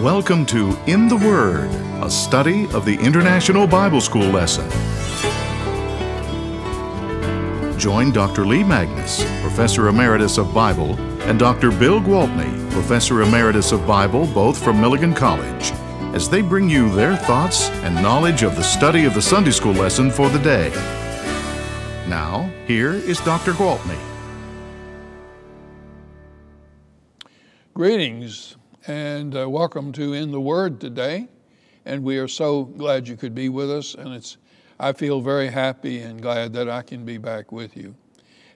Welcome to In the Word, a study of the International Bible School lesson. Join Dr. Lee Magnus, Professor Emeritus of Bible, and Dr. Bill Gwaltney, Professor Emeritus of Bible, both from Milligan College, as they bring you their thoughts and knowledge of the study of the Sunday School lesson for the day. Now, here is Dr. Gwaltney. Greetings and welcome to In the Word today. And we are so glad you could be with us. And I feel very happy and glad that I can be back with you.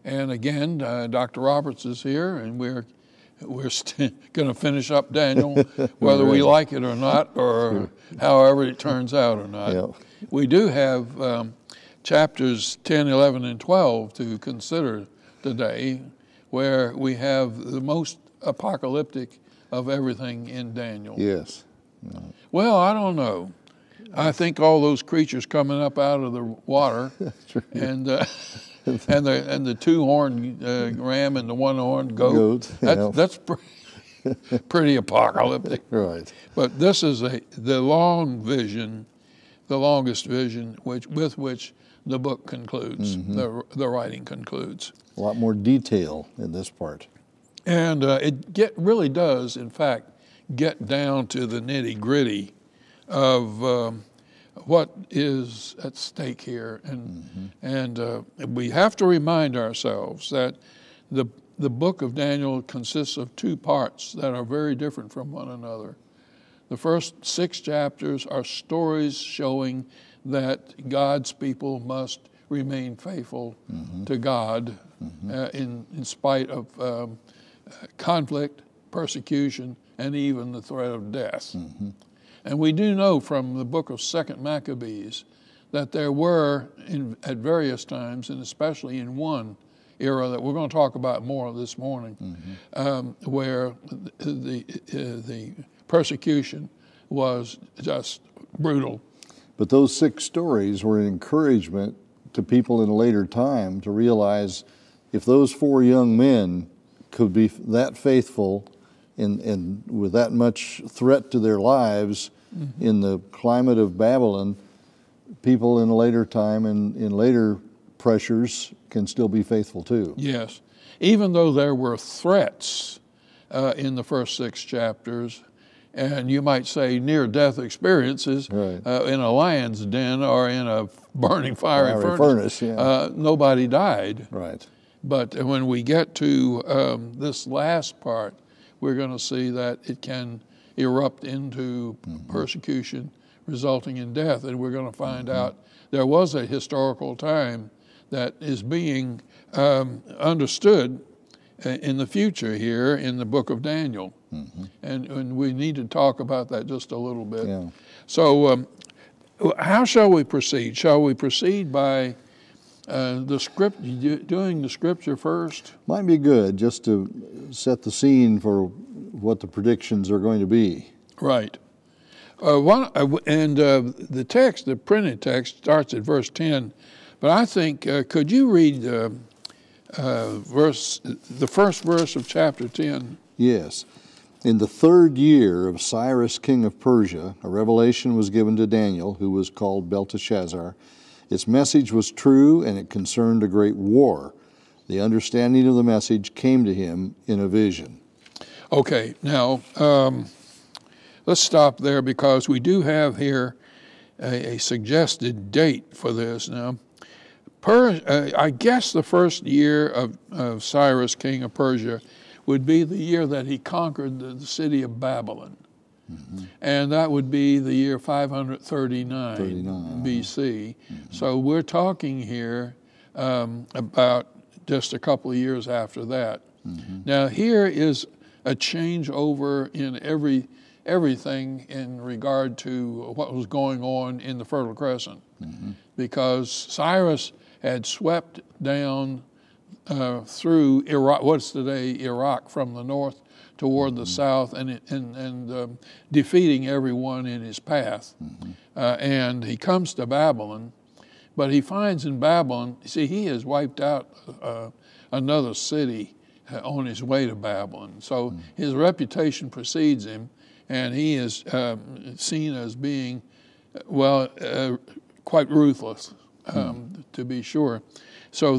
And again, Dr. Roberts is here, and we're going to finish up Daniel, whether we like it or not, or however it turns out or not. Yep. We do have chapters 10, 11, and 12 to consider today, where we have the most apocalyptic of everything in Daniel. Yes. Well, I don't know. I think all those creatures coming up out of the water, and the two-horned ram and the one-horned goat. That's pretty apocalyptic. Right. But this is the long vision, the longest vision, with which the book concludes. Mm-hmm. The writing concludes. A lot more detail in this part. And it really does, in fact, get down to the nitty-gritty of what is at stake here. And we have to remind ourselves that the book of Daniel consists of two parts that are very different from one another. The first 6 chapters are stories showing that God's people must remain faithful to God in spite of conflict, persecution, and even the threat of death. And we do know from the book of 2nd Maccabees that there were, at various times, and especially in one era that we're going to talk about more this morning, where the persecution was just brutal. But those 6 stories were an encouragement to people in a later time to realize if those 4 young men could be that faithful and with that much threat to their lives in the climate of Babylon, people in a later time and in later pressures can still be faithful too. Yes. Even though there were threats in the first 6 chapters, and you might say near-death experiences in a lion's den or in a burning fiery furnace, nobody died. Right. But when we get to this last part, we're going to see that it can erupt into persecution resulting in death. And we're going to find out there was a historical time that is being understood in the future here in the book of Daniel. And we need to talk about that just a little bit. Yeah. So how shall we proceed? Shall we proceed by doing the scripture first? Might be good just to set the scene for what the predictions are going to be. Right. The text, the printed text, starts at verse 10. But I think, could you read the first verse of chapter 10? Yes. In the 3rd year of Cyrus, king of Persia, a revelation was given to Daniel, who was called Belteshazzar. Its message was true, and it concerned a great war. The understanding of the message came to him in a vision. Okay, now let's stop there because we do have here a suggested date for this. Now, I guess the first year of Cyrus, king of Persia, would be the year that he conquered the city of Babylon. And that would be the year 539 BC. So we're talking here about just a couple of years after that. Now here is a changeover in everything in regard to what was going on in the Fertile Crescent, because Cyrus had swept down through Iraq, what's today Iraq, from the north toward the south, and defeating everyone in his path. And he comes to Babylon, but he finds in Babylon, see, he has wiped out another city on his way to Babylon. So his reputation precedes him, and he is seen as being, well, quite ruthless, to be sure. So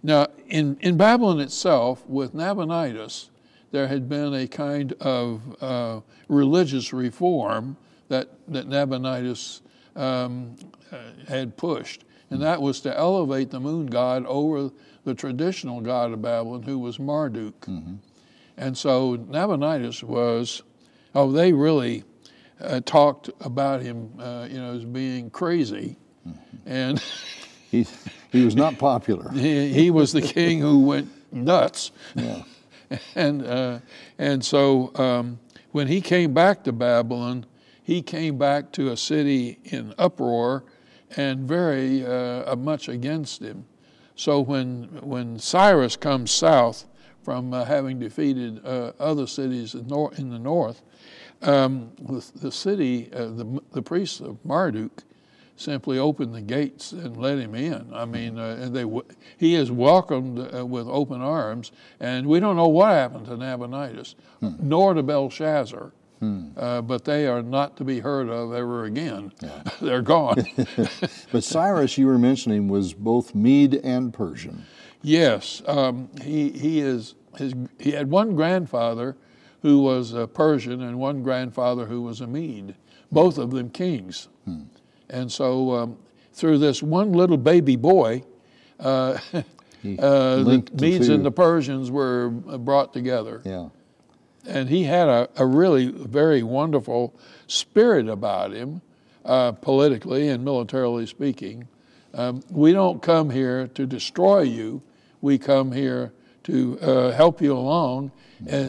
now in Babylon itself, with Nabonidus, there had been a kind of religious reform that Nabonidus had pushed, and that was to elevate the moon god over the traditional god of Babylon, who was Marduk. Mm-hmm. And so Nabonidus was, they really talked about him, as being crazy, and he was not popular. he was the king who went nuts. Yeah. And so when he came back to Babylon, he came back to a city in uproar and very much against him. So when Cyrus comes south from having defeated other cities in the north, the city, the priests of Marduk simply opened the gates and let him in. I mean, he is welcomed with open arms, and we don't know what happened to Nabonidus, nor to Belshazzar, but they are not to be heard of ever again. Yeah. They're gone. But Cyrus, you were mentioning, was both Mede and Persian. Yes, he had one grandfather who was a Persian and one grandfather who was a Mede, both of them kings. And so through this one little baby boy, the Medes and the Persians were brought together. Yeah. And he had a really very wonderful spirit about him, politically and militarily speaking. We don't come here to destroy you. We come here to help you along,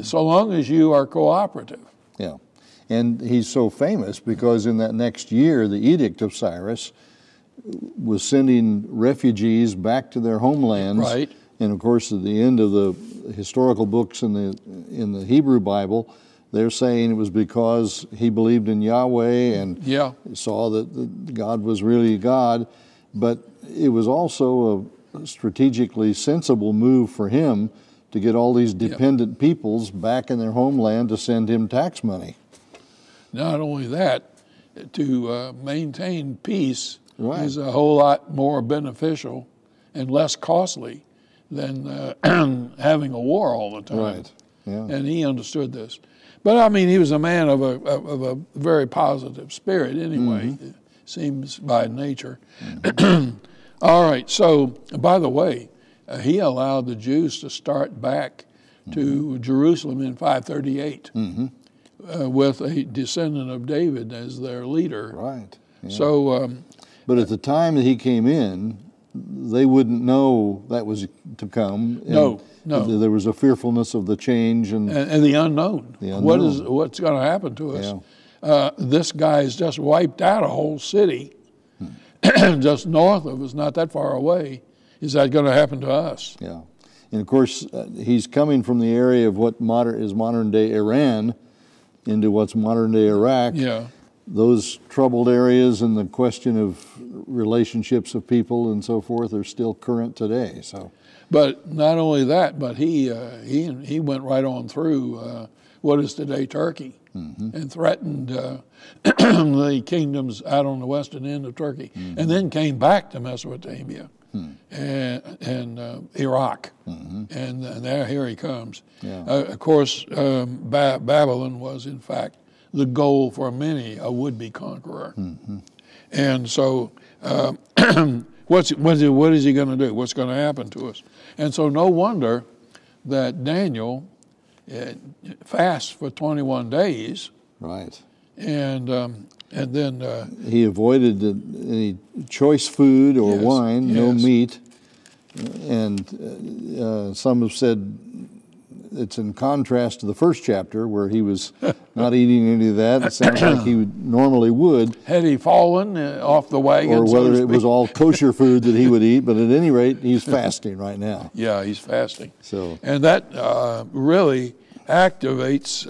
so long as you are cooperative. Yeah. And he's so famous because in that next year, the Edict of Cyrus was sending refugees back to their homelands. Right. And of course, at the end of the historical books in the Hebrew Bible, they're saying it was because he believed in Yahweh and saw that God was really God. But it was also a strategically sensible move for him to get all these dependent peoples back in their homeland to send him tax money. Not only that, to maintain peace is a whole lot more beneficial and less costly than having a war all the time. Right. Yeah. And he understood this. But I mean, he was a man of a very positive spirit anyway, it seems by nature. All right, so by the way, he allowed the Jews to start back to Jerusalem in 538. With a descendant of David as their leader. Right. Yeah. So, but at the time that he came in, they wouldn't know that was to come. No. There was a fearfulness of the change and the unknown. What's going to happen to us? Yeah. This guy has just wiped out a whole city, just north of us, not that far away. Is that going to happen to us? Yeah. And of course, he's coming from the area of what is modern day Iran into what's modern-day Iraq. Yeah. Those troubled areas and the question of relationships of people and so forth are still current today. So, but not only that, but he went right on through what is today Turkey and threatened the kingdoms out on the western end of Turkey, and then came back to Mesopotamia. And Iraq, and here he comes. Yeah. Of course, Babylon was in fact the goal for many a would-be conqueror. And so, what is he going to do? What's going to happen to us? And so, no wonder that Daniel fasts for 21 days. Right. And then he avoided any choice food or wine, no meat, and some have said it's in contrast to the first chapter where he was not eating any of that. It sounds like he normally would. Had he fallen off the wagon, or whether it was all kosher food that he would eat, but at any rate, he's fasting right now. Yeah, he's fasting. And that really activates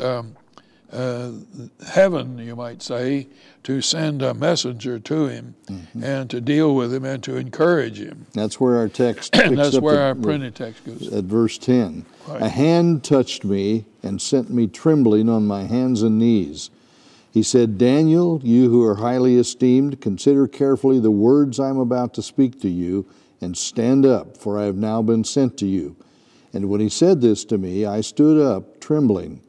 heaven, you might say, to send a messenger to him and to deal with him and to encourage him. That's where our text And picks that's up where our printed text goes. at verse 10. Right. A hand touched me and sent me trembling on my hands and knees. He said, Daniel, you who are highly esteemed, consider carefully the words I am about to speak to you, and stand up, for I have now been sent to you. And when he said this to me, I stood up, trembling.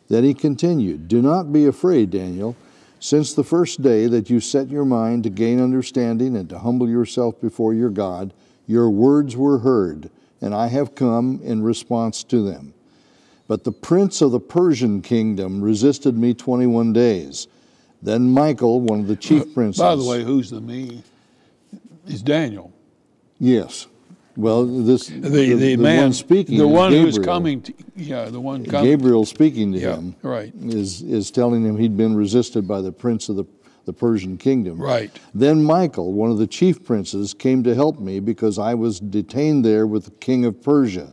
Then he continued, Do not be afraid, Daniel. Since the first day that you set your mind to gain understanding and to humble yourself before your God, your words were heard, and I have come in response to them. But the prince of the Persian kingdom resisted me 21 days. Then Michael, one of the chief princes... By the way, who's the me? Is Daniel. Yes. Well, the man, one speaking, the one Gabriel, who's coming to, the one coming. Gabriel speaking to him, right, is telling him he'd been resisted by the prince of the Persian kingdom. Right. Then Michael, one of the chief princes, came to help me because I was detained there with the king of Persia.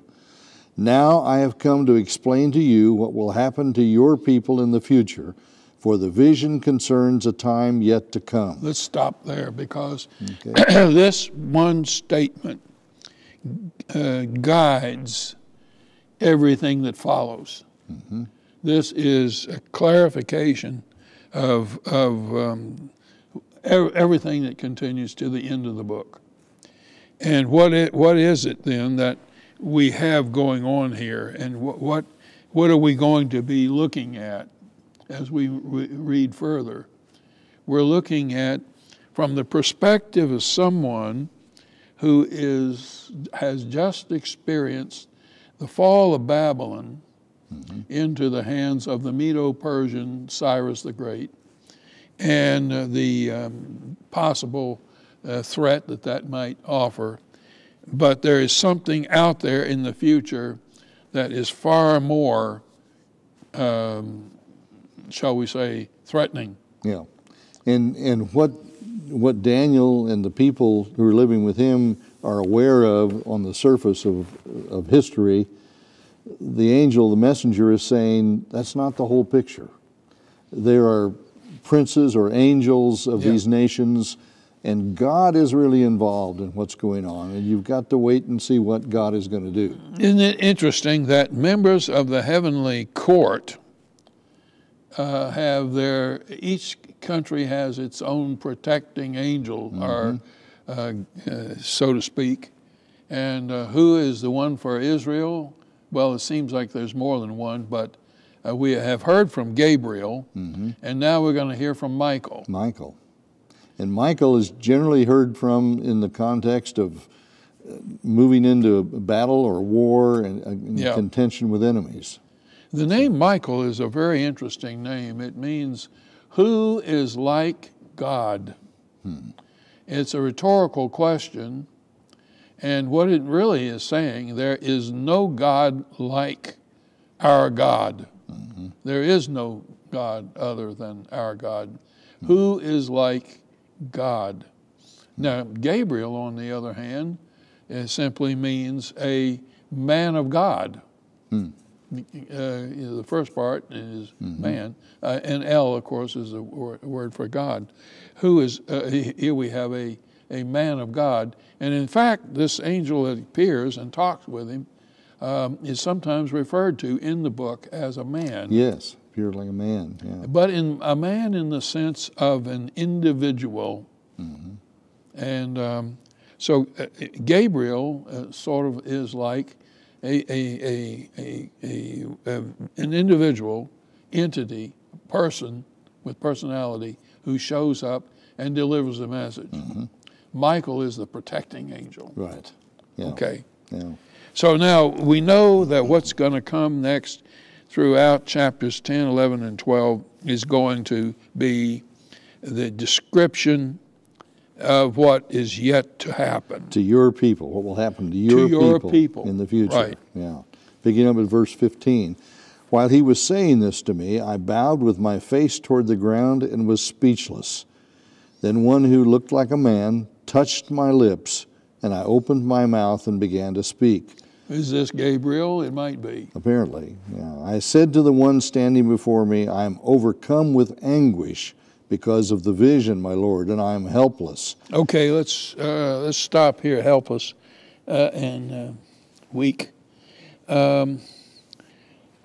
Now I have come to explain to you what will happen to your people in the future, for the vision concerns a time yet to come. Let's stop there because this one statement guides everything that follows. This is a clarification of everything that continues to the end of the book. And what is it then that we have going on here, and what are we going to be looking at as we read further? We're looking at, from the perspective of someone who has just experienced the fall of Babylon into the hands of the Medo-Persian Cyrus the Great, and the possible threat that might offer. But there is something out there in the future that is far more, shall we say, threatening. Yeah. And what Daniel and the people who are living with him are aware of on the surface of history, the angel, the messenger, is saying that's not the whole picture. There are princes or angels of these nations, and God is really involved in what's going on, and you've got to wait and see what God is going to do. Isn't it interesting that members of the heavenly court each country has its own protecting angel, or so to speak, and who is the one for Israel? Well, it seems like there's more than one, but we have heard from Gabriel, and now we're going to hear from Michael. And Michael is generally heard from in the context of moving into battle or war and contention with enemies. The name Michael is a very interesting name. It means, who is like God? It's a rhetorical question, and what it really is saying, there is no God like our God. There is no God other than our God. Who is like God? Now, Gabriel, on the other hand, simply means a man of God. The first part is man, and El, of course, is a word for God. Who is, here we have a man of God. And in fact, this angel that appears and talks with him is sometimes referred to in the book as a man. Yes, appeared like a man. Yeah. But a man in the sense of an individual. And so Gabriel sort of is like an individual entity, person with personality, who shows up and delivers a message. Michael is the protecting angel. Right. Yeah. Okay. Yeah. So now we know that what's going to come next throughout chapters 10, 11, and 12 is going to be the description of what is yet to happen. To your people, what will happen to your people in the future. Right. Yeah. Picking up at verse 15. While he was saying this to me, I bowed with my face toward the ground and was speechless. Then one who looked like a man touched my lips, and I opened my mouth and began to speak. Is this Gabriel? It might be. Apparently, yeah. I said to the one standing before me, I am overcome with anguish because of the vision, my Lord, and I am helpless. Okay, let's stop here. Helpless and weak.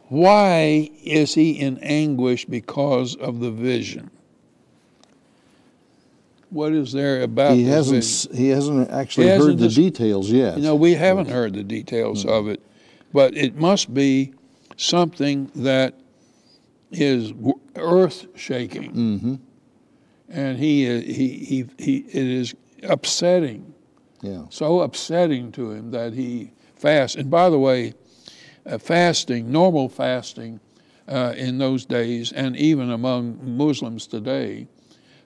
Why is he in anguish because of the vision? What is there about He this hasn't. vision? He hasn't actually He hasn't heard the details yet. You know, we haven't heard the details of it, but it must be something that is earth-shaking, and it is upsetting. Yeah. So upsetting to him that he fasts. And by the way, fasting, normal fasting in those days, and even among Muslims today,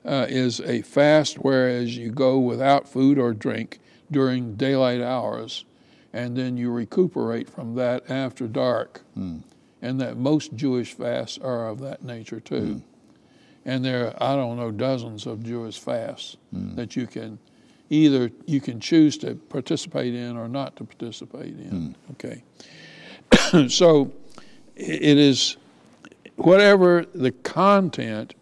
is a fast whereas you go without food or drink during daylight hours, and then you recuperate from that after dark. And that most Jewish fasts are of that nature too. And there are, I don't know, dozens of Jewish fasts that you can choose to participate in or not to participate in. Okay. So it is whatever the content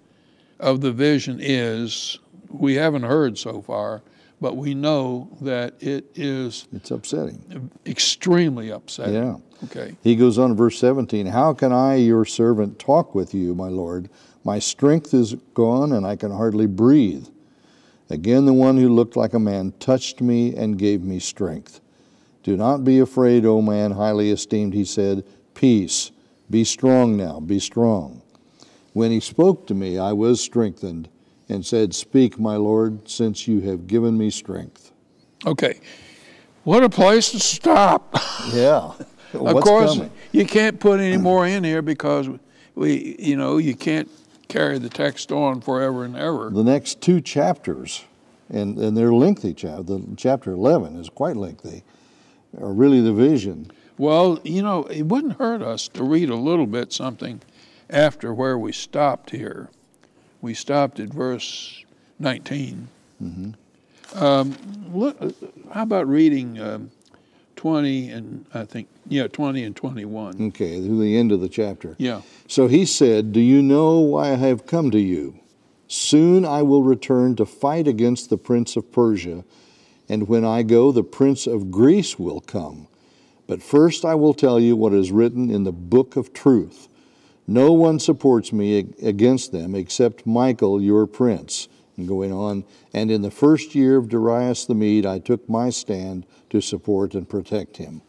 of the vision is, we haven't heard so far, but we know that it's upsetting. Extremely upsetting. Yeah. Okay. He goes on in verse 17, how can I, your servant, talk with you, my Lord? My strength is gone and I can hardly breathe. Again, the one who looked like a man touched me and gave me strength. Do not be afraid, O man highly esteemed, he said. Peace. Be strong now, be strong. When he spoke to me, I was strengthened and said, speak, my Lord, since you have given me strength. Okay. What a place to stop. Yeah. Of course, you can't put any more in here because you can't carry the text on forever and ever. The next two chapters, and they're lengthy, chapter 11 is quite lengthy, are really the vision. Well, it wouldn't hurt us to read a little bit something after where we stopped here. We stopped at verse 19. Look, how about reading 20 and 21? Okay, through the end of the chapter. Yeah. So he said, do you know why I have come to you? Soon I will return to fight against the prince of Persia, and when I go, the prince of Greece will come. But first I will tell you what is written in the book of truth. No one supports me against them except Michael, your prince. And going on, and in the first year of Darius the Mede, I took my stand to support and protect him.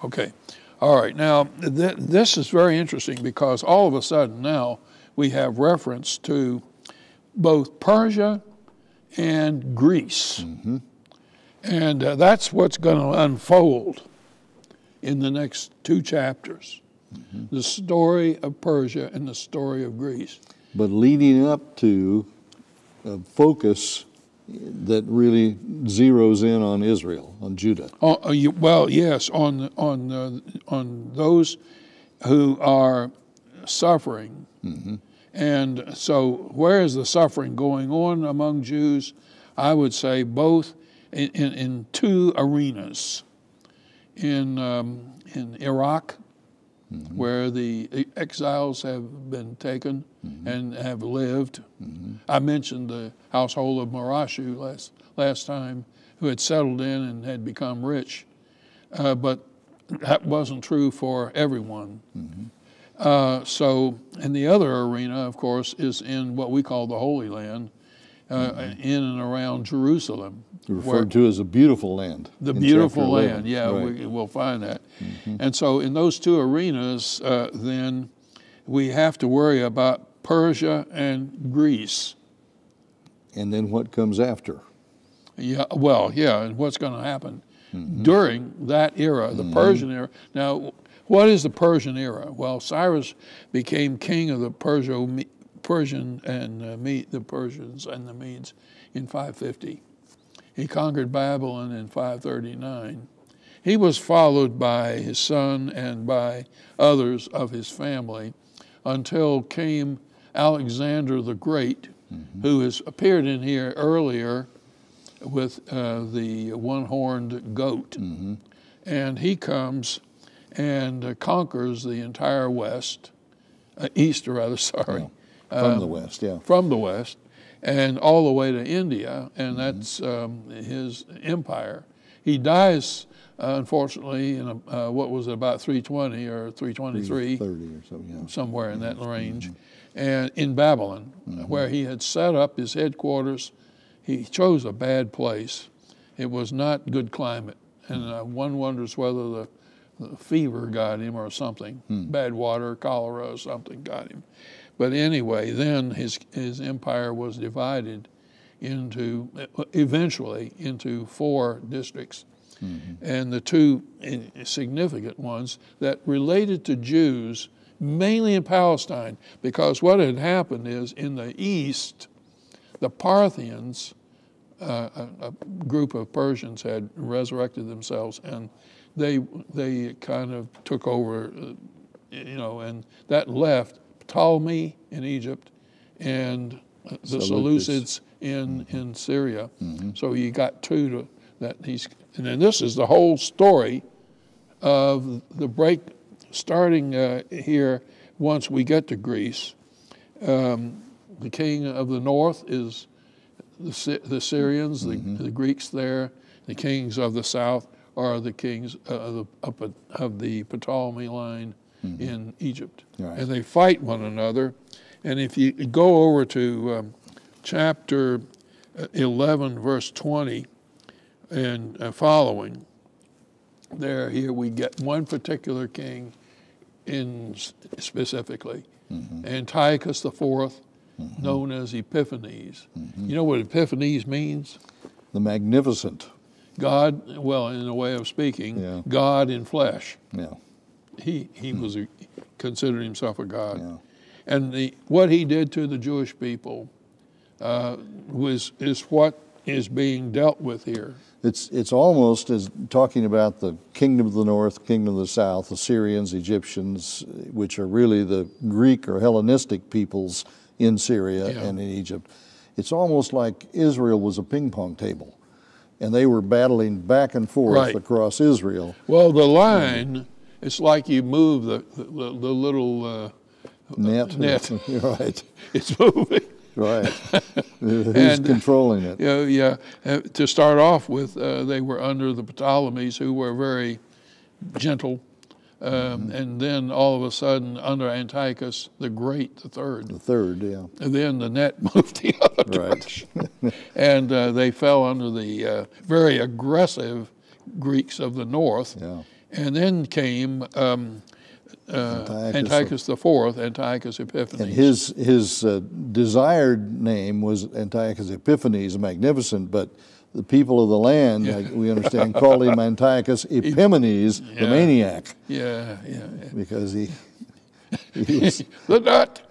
Okay. All right. Now, this is very interesting because all of a sudden now we have reference to both Persia and Greece. And that's what's going to unfold in the next two chapters. The story of Persia and the story of Greece. But leading up to a focus that really zeroes in on Israel, on Judah. Well, yes, on those who are suffering. And so where is the suffering going on among Jews? I would say both in two arenas. In Iraq, where the exiles have been taken and have lived. I mentioned the household of Marashu last time, who had settled in and had become rich, but that wasn't true for everyone. So, and the other arena, of course, is in what we call the Holy Land, in and around Jerusalem. Referred to as a beautiful land. The beautiful land, yeah, right. We'll find that. And so in those two arenas, then we have to worry about Persia and Greece. And then what comes after? Yeah, well, yeah, and what's going to happen during that era, the Persian era. Now, what is the Persian era? Well, Cyrus became king of the Persians and the Medes in 550. He conquered Babylon in 539. He was followed by his son and by others of his family until came Alexander the Great, who has appeared in here earlier with the one-horned goat. and he comes and conquers the entire West, East rather, sorry. From the West, yeah. From the West, and all the way to India, and that's his empire. He dies, unfortunately, in what was it, about 320 or 323, 330 or so, yeah. somewhere in that range, and in Babylon, where he had set up his headquarters. He chose a bad place. It was not good climate, and one wonders whether the fever got him or something, bad water, cholera or something got him. But anyway, then his empire was divided eventually into 4 districts. And the 2 significant ones that related to Jews, mainly in Palestine, because what had happened is in the east, the Parthians, a group of Persians, had resurrected themselves, and they kind of took over, and that left Ptolemy in Egypt and the Seleucids in Syria. So you got 2 and then this is the whole story of the break, starting here once we get to Greece. The king of the north is the Syrians, the Greeks there. The kings of the south are the kings of the Ptolemy line in Egypt. Right. And they fight one another. And if you go over to chapter 11, verse 20 and following, here we get one particular king specifically, Antiochus IV, known as Epiphanes. You know what Epiphanes means? The magnificent. God, well, in a way of speaking, God in flesh. Yeah. He was considered himself a god. Yeah. And what he did to the Jewish people is what is being dealt with here. It's almost as talking about the kingdom of the north, kingdom of the south, the Syrians, Egyptians, which are really the Greek or Hellenistic peoples in Syria and in Egypt. It's almost like Israel was a ping pong table, and they were battling back and forth across Israel. Well, the line, it's like you move the little net. Right. It's moving. Right. Who's controlling it? Yeah. To start off with, they were under the Ptolemies, who were very gentle. And then all of a sudden, under Antiochus the Great, the third. The third, yeah. And then the net moved the other direction. And they fell under the very aggressive Greeks of the north. Yeah. And then came Antiochus IV, Antiochus Epiphanes. And his desired name was Antiochus Epiphanes, magnificent, but the people of the land, like we understand, called him Antiochus Epimanes, the maniac. Yeah. Because he was, the nut.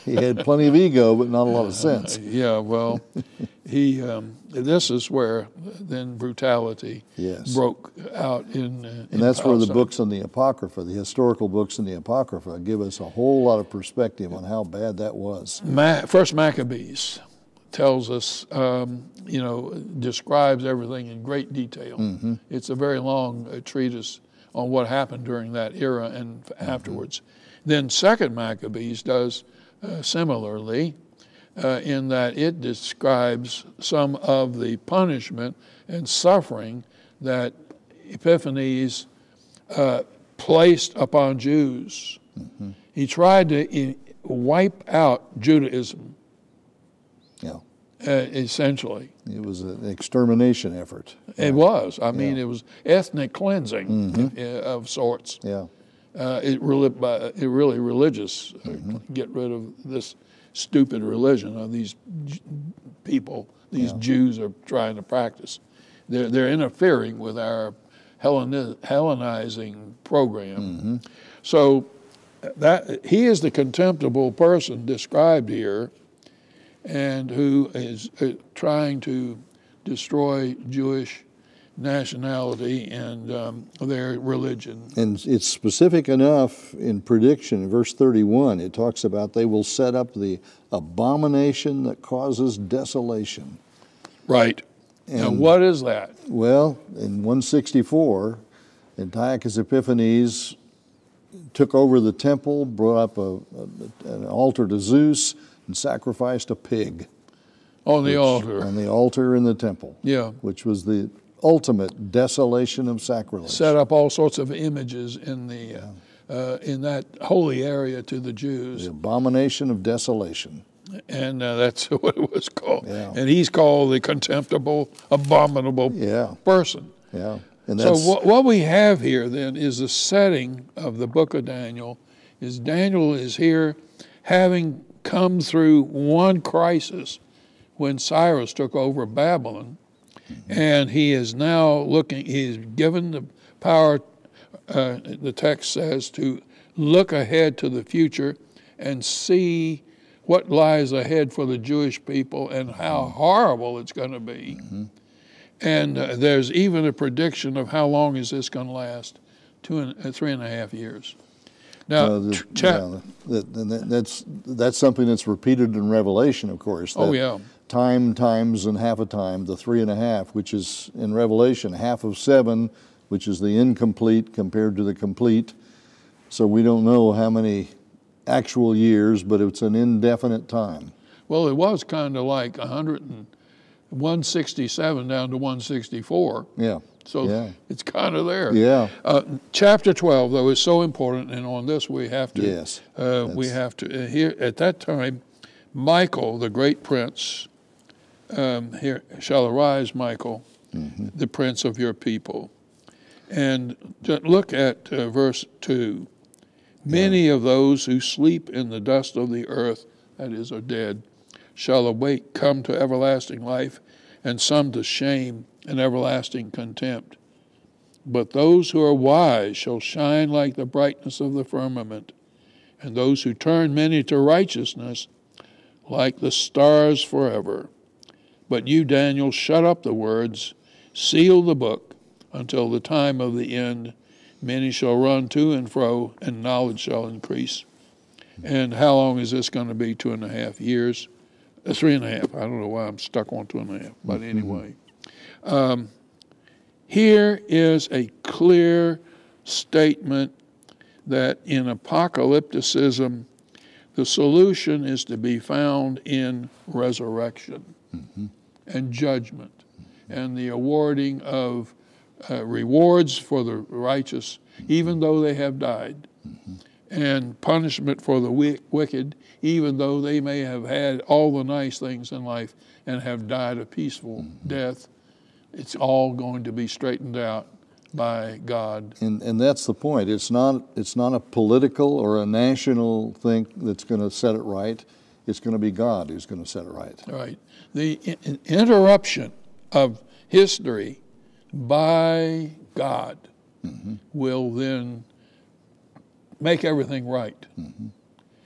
He had plenty of ego, but not a lot of sense. Well, this is where then brutality broke out in that's where the books in the Apocrypha, the historical books in the Apocrypha, give us a whole lot of perspective on how bad that was. First Maccabees tells us, describes everything in great detail. It's a very long treatise on what happened during that era and afterwards. Then Second Maccabees does similarly in that it describes some of the punishment and suffering that Epiphanes placed upon Jews. He tried to wipe out Judaism. Essentially. It was an extermination effort. It was. I mean, it was ethnic cleansing of sorts. Yeah. It really religious. Get rid of this stupid religion of these people. These Jews are trying to practice. They're interfering with our Hellenizing program. So that he is the contemptible person described here, and who is trying to destroy Jewish nationality and their religion. And it's specific enough in prediction. In verse 31, it talks about they will set up the abomination that causes desolation. Right. And now, what is that? Well, in 164, Antiochus Epiphanes took over the temple, brought up an altar to Zeus, and sacrificed a pig. On the altar. On the altar in the temple. Yeah. Which was the ultimate desolation of sacrilege. Set up all sorts of images in the in that holy area to the Jews. The abomination of desolation. And that's what it was called. Yeah. And he's called the contemptible, abominable person. Yeah. And so what we have here then is the setting of the book of Daniel. Daniel is here having come through one crisis when Cyrus took over Babylon, and he is now looking, he's given the power, the text says, to look ahead to the future and see what lies ahead for the Jewish people and how horrible it's going to be. And there's even a prediction of how long is this going to last, 3.5 years. Now, that's something that's repeated in Revelation, of course. Time times and half a time, the 3.5, which is in Revelation, half of 7, which is the incomplete compared to the complete. So we don't know how many actual years, but it's an indefinite time. Well, it was kind of like 167 down to 164. Yeah. So it's kind of there. Yeah. Chapter 12, though, is so important, and on this we have to. Yes. Here at that time, Michael, the great prince, here shall arise, Michael, the prince of your people. And look at verse 2. Many of those who sleep in the dust of the earth, that is, are dead, shall awake, come to everlasting life, and some to shame and everlasting contempt. But those who are wise shall shine like the brightness of the firmament, and those who turn many to righteousness like the stars forever. But you, Daniel, shut up the words, seal the book until the time of the end. Many shall run to and fro, and knowledge shall increase. And how long is this going to be? 2.5 years? 3.5. I don't know why I'm stuck on 2.5. But anyway. Here is a clear statement that in apocalypticism, the solution is to be found in resurrection and judgment and the awarding of rewards for the righteous, even though they have died, and punishment for the wicked, even though they may have had all the nice things in life and have died a peaceful death. It's all going to be straightened out by God. And that's the point. It's not a political or a national thing that's going to set it right. It's going to be God who's going to set it right. Right. The interruption of history by God will then make everything right.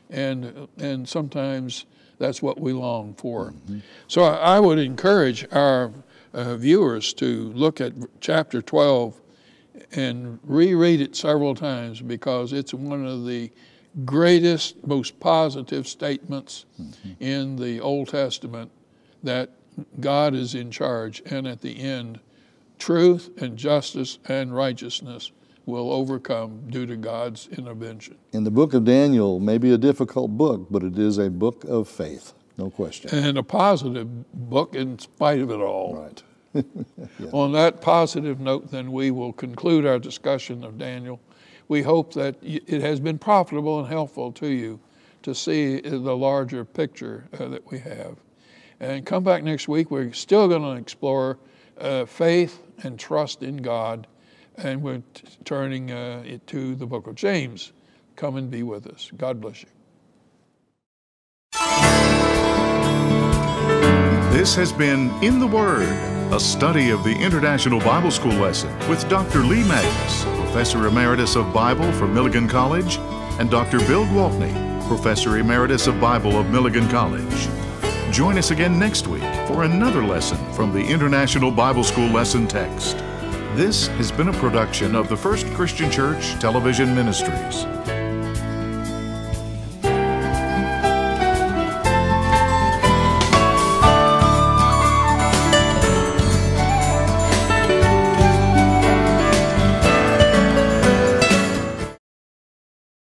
And sometimes that's what we long for. So I would encourage our viewers to look at chapter 12 and reread it several times, because it's one of the greatest, most positive statements in the Old Testament that God is in charge, and at the end, truth and justice and righteousness will overcome due to God's intervention. And the book of Daniel may be a difficult book, but it is a book of faith, no question. And a positive book in spite of it all. Right. On that positive note, then, we will conclude our discussion of Daniel. We hope that it has been profitable and helpful to you to see the larger picture that we have. And come back next week. We're still going to explore faith and trust in God, and we're turning it to the book of James. Come and be with us. God bless you. This has been In the Word, a study of the International Bible School lesson with Dr. Lee Magnus, Professor Emeritus of Bible from Milligan College, and Dr. Bill Gwaltney, Professor Emeritus of Bible of Milligan College. Join us again next week for another lesson from the International Bible School lesson text. This has been a production of the First Christian Church Television Ministries.